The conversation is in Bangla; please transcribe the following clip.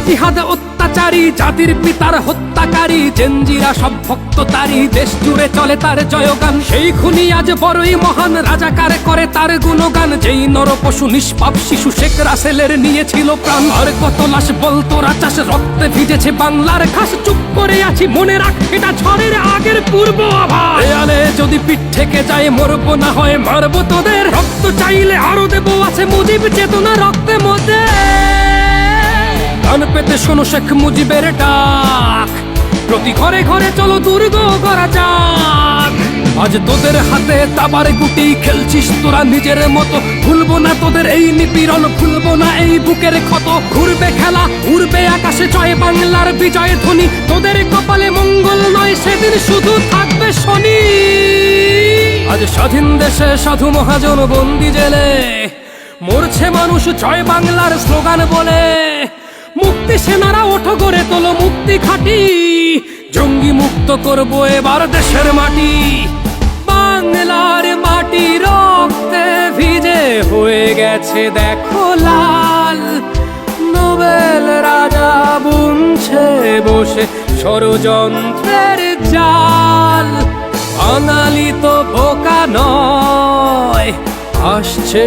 জিহাদ অত্যাচারী, জাতির পিতার হত্যাকারী, জেনজিরা সব ভক্ত তারই, দেশ জুড়ে চলে তার জয়গান। সেই খুনি আজ বড়ই মহান, রাজাকার করে তার গুণগান। যেই নরপশু নিষ্পাপ শিশু শেখ রাসেলের নিয়েছিল প্রাণ। আর কত লাশ বলতো রাচাস, রক্তে ভিজেছে বাংলার ঘাস। চুপ করে আছি, মনে রাখ এটা ঝড়ের আগের পূর্ব আভাস। দেয়ালে যদি পিঠ থেকে যায়, মরবো না হয় মারবো তোদের। রক্ত চাইলে আরো দেবো, আছে মুজিব চেতনা রক্তে মধ্যে। কান পেতে শোনো শেখ মুজিবের ডাক, প্রতি ঘরে ঘরে চলো দুর্গ করা যাক। আজ তোদের হাতে তাবার গুটি, খেলছিস তোরা নিজের মতো। ভুলবো না তোদের এই নিপীড়ন, ভুলবো না এই বুকের ক্ষত। ঘুরবে খেলা, উড়বে আকাশে জয় বাংলার বিজয় ধ্বনি। তোদের কপালে মঙ্গল নয়, সেদিন শুধু থাকবে শনি। আজ স্বাধীন দেশে সাধু মহাজন বন্দি জেলে, মরছে মানুষ জয় বাংলার স্লোগান বলে। মুক্তি সেনারা ওঠো গড়ে তোলো মুক্তি খাটি, জঙ্গি মুক্ত করবো এবার দেশের মাটি। বাংলার মাটি রক্তে ভিজে হয়ে গেছে দেখো লাল। নোবেল রাজা বুনছে বসে ষড়যন্ত্রের জাল। বাঙালি তো বোকা নয়, আসছে